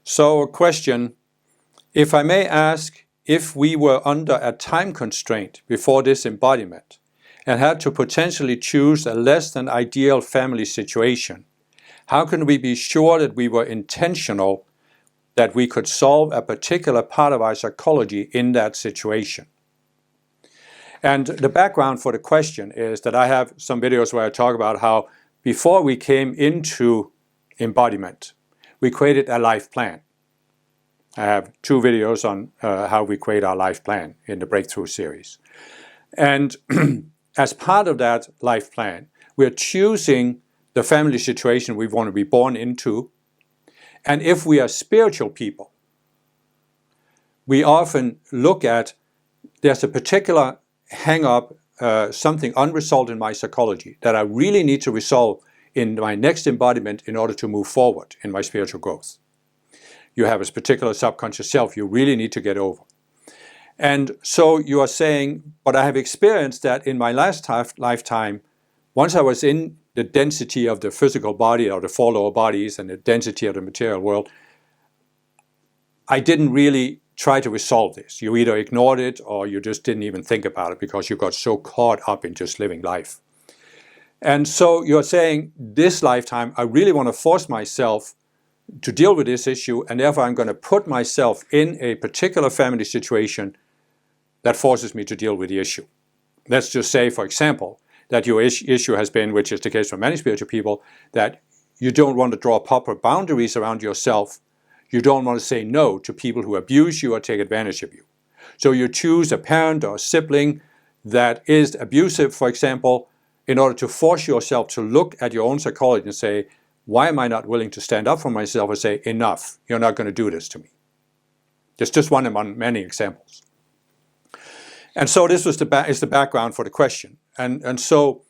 So a question, if I may ask, if we were under a time constraint before this embodiment and had to potentially choose a less than ideal family situation, how can we be sure that we were intentional, that we could solve a particular part of our psychology in that situation? And the background for the question is that I have some videos where I talk about how before we came into embodiment, we created a life plan. I have 2 videos on how we create our life plan in the Breakthrough series. And as part of that life plan, we're choosing the family situation we want to be born into. And if we are spiritual people, we often look at, there's a particular hang-up, something unresolved in my psychology that I really need to resolve in my next embodiment in order to move forward in my spiritual growth. You have a particular subconscious self you really need to get over. And so you are saying, but I have experienced that in my last lifetime, once I was in the density of the physical body or the 4 lower bodies and the density of the material world, I didn't really try to resolve this. You either ignored it or you just didn't even think about it because you got so caught up in just living life. And so you're saying, this lifetime, I really want to force myself to deal with this issue, and therefore I'm going to put myself in a particular family situation that forces me to deal with the issue. Let's just say, for example, that your issue has been, which is the case for many spiritual people, that you don't want to draw proper boundaries around yourself. You don't want to say no to people who abuse you or take advantage of you. So you choose a parent or a sibling that is abusive, for example, in order to force yourself to look at your own psychology and say, why am I not willing to stand up for myself and say, enough, you're not going to do this to me? There's just one among many examples. And so this was is the background for the question. And so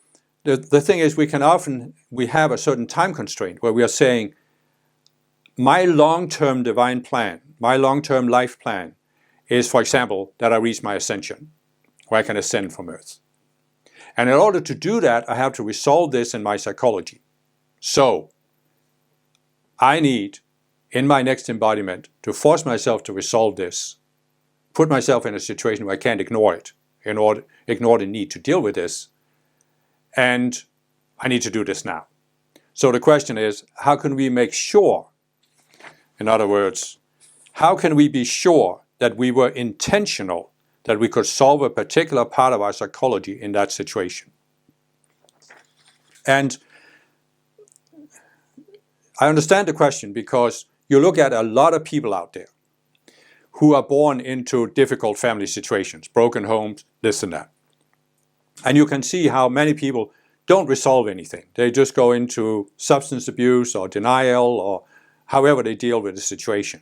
the thing is, we have a certain time constraint where we are saying, my long-term divine plan, my long-term life plan is, for example, that I reach my ascension, where I can ascend from earth. And in order to do that, I have to resolve this in my psychology. So I need, in my next embodiment, to force myself to resolve this, put myself in a situation where I can't ignore it, ignore the need to deal with this, and I need to do this now. So the question is, how can we make sure, in other words, how can we be sure that we were intentional, that we could solve a particular part of our psychology in that situation? And I understand the question because you look at a lot of people out there who are born into difficult family situations, broken homes, this and that. And you can see how many people don't resolve anything. They just go into substance abuse or denial or however they deal with the situation.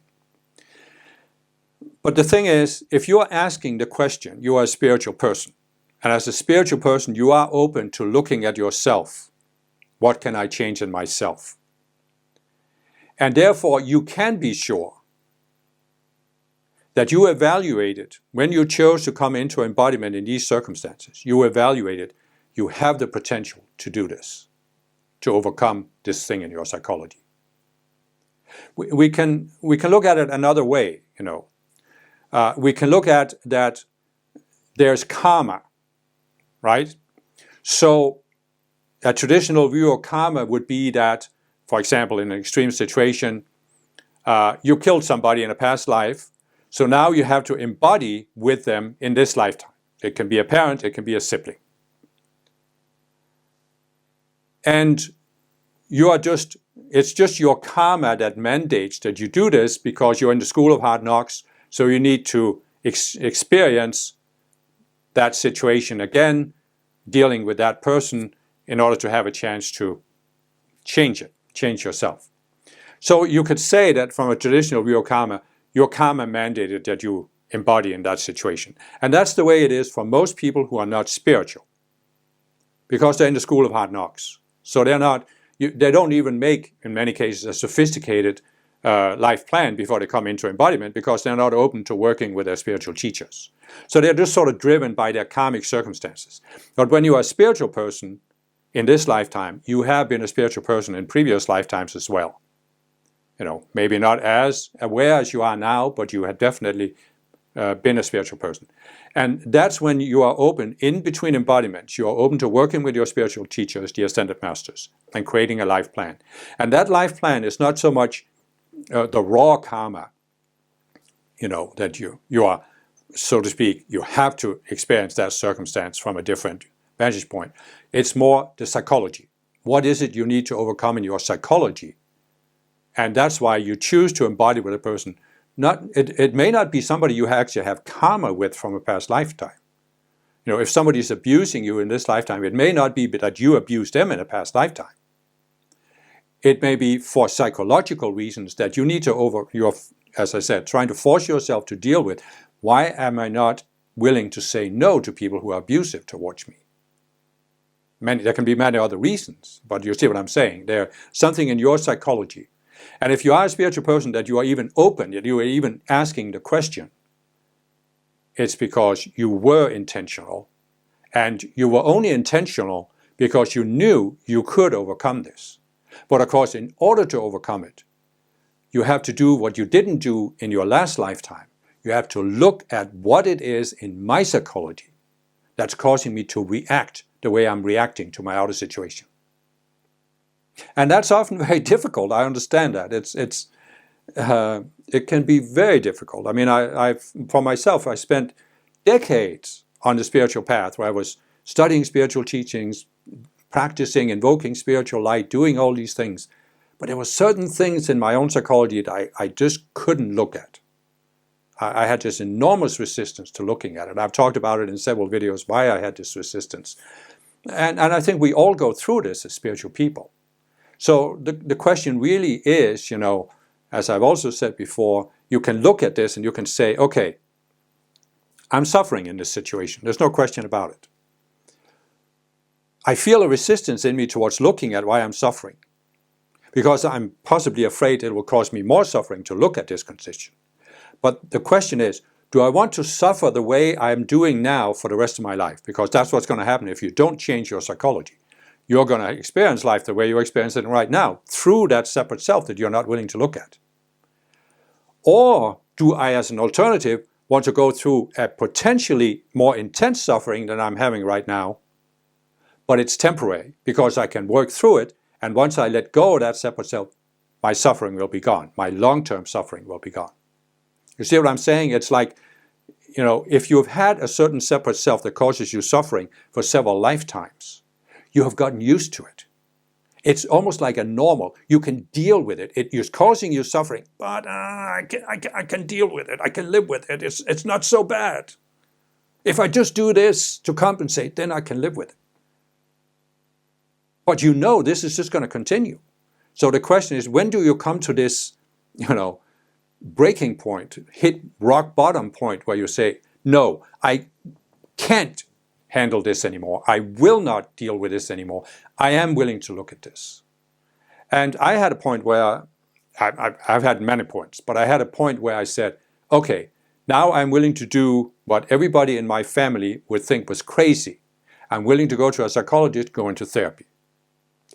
But the thing is, if you are asking the question, you are a spiritual person. And as a spiritual person, you are open to looking at yourself. What can I change in myself? And therefore, you can be sure that you evaluated, when you chose to come into embodiment in these circumstances, you evaluated, you have the potential to do this, to overcome this thing in your psychology. We can look at it another way, you know. We can look at that there's karma, right? So a traditional view of karma would be that, for example, in an extreme situation, you killed somebody in a past life, so now you have to embody with them in this lifetime. It can be a parent, it can be a sibling. And it's just your karma that mandates that you do this because you're in the school of hard knocks, so you need to experience that situation again, dealing with that person in order to have a chance to change it, change yourself. So you could say that from a traditional view of karma, your karma mandated that you embody in that situation. And that's the way it is for most people who are not spiritual, because they're in the school of hard knocks. So they don't even make, in many cases, a sophisticated life plan before they come into embodiment, because they're not open to working with their spiritual teachers. So they're just sort of driven by their karmic circumstances. But when you are a spiritual person in this lifetime, you have been a spiritual person in previous lifetimes as well. maybe not as aware as you are now, but you have definitely been a spiritual person. And that's when you are open, in between embodiments, you are open to working with your spiritual teachers, the Ascended Masters, and creating a life plan. And that life plan is not so much the raw karma, that you are, so to speak, you have to experience that circumstance from a different vantage point. It's more the psychology. What is it you need to overcome in your psychology? And that's why you choose to embody with a person. It may not be somebody you actually have karma with from a past lifetime. If somebody is abusing you in this lifetime, it may not be that you abused them in a past lifetime. It may be for psychological reasons that you need to you're, as I said, trying to force yourself to deal with, why am I not willing to say no to people who are abusive towards me? There can be many other reasons, but you see what I'm saying. There's something in your psychology. And if you are a spiritual person that you are even open, that you are even asking the question, it's because you were intentional. And you were only intentional because you knew you could overcome this. But of course, in order to overcome it, you have to do what you didn't do in your last lifetime. You have to look at what it is in my psychology that's causing me to react the way I'm reacting to my outer situation. And that's often very difficult. I understand that. It can be very difficult. I mean, for myself, I spent decades on the spiritual path where I was studying spiritual teachings, practicing, invoking spiritual light, doing all these things. But there were certain things in my own psychology that I just couldn't look at. I had this enormous resistance to looking at it. I've talked about it in several videos, why I had this resistance. And I think we all go through this as spiritual people. So the question really is, as I've also said before, you can look at this and you can say, okay, I'm suffering in this situation. There's no question about it. I feel a resistance in me towards looking at why I'm suffering, because I'm possibly afraid it will cause me more suffering to look at this condition. But the question is, do I want to suffer the way I'm doing now for the rest of my life? Because that's what's going to happen if you don't change your psychology. You're going to experience life the way you experience it right now, through that separate self that you're not willing to look at. Or do I, as an alternative, want to go through a potentially more intense suffering than I'm having right now, but it's temporary because I can work through it, and once I let go of that separate self, my suffering will be gone. My long-term suffering will be gone. You see what I'm saying? It's like, if you've had a certain separate self that causes you suffering for several lifetimes, you have gotten used to it. It's almost like a normal. You can deal with it. It is causing you suffering, but I can deal with it. I can live with it. It's not so bad. If I just do this to compensate, then I can live with it. But this is just going to continue. So the question is, when do you come to this, breaking point, hit rock bottom point where you say, no, I can't handle this anymore. I will not deal with this anymore. I am willing to look at this. And I had a point where, I've had many points, but I had a point where I said, okay, now I'm willing to do what everybody in my family would think was crazy. I'm willing to go to a psychologist, go into therapy,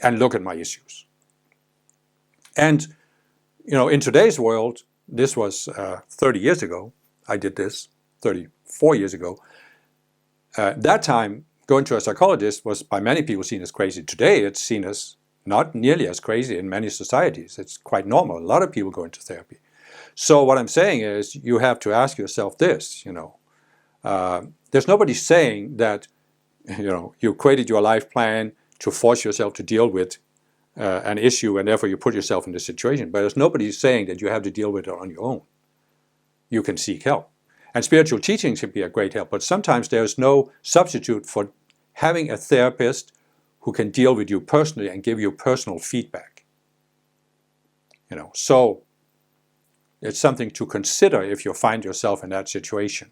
and look at my issues. And, in today's world, this was 30 years ago, I did this, 34 years ago. That time, going to a psychologist was by many people seen as crazy. Today, it's seen as not nearly as crazy in many societies. It's quite normal. A lot of people go into therapy. So what I'm saying is, you have to ask yourself this, there's nobody saying that, you created your life plan to force yourself to deal with an issue, and therefore you put yourself in this situation. But there's nobody saying that you have to deal with it on your own. You can seek help. And spiritual teachings can be a great help, but sometimes there's no substitute for having a therapist who can deal with you personally and give you personal feedback. So it's something to consider if you find yourself in that situation.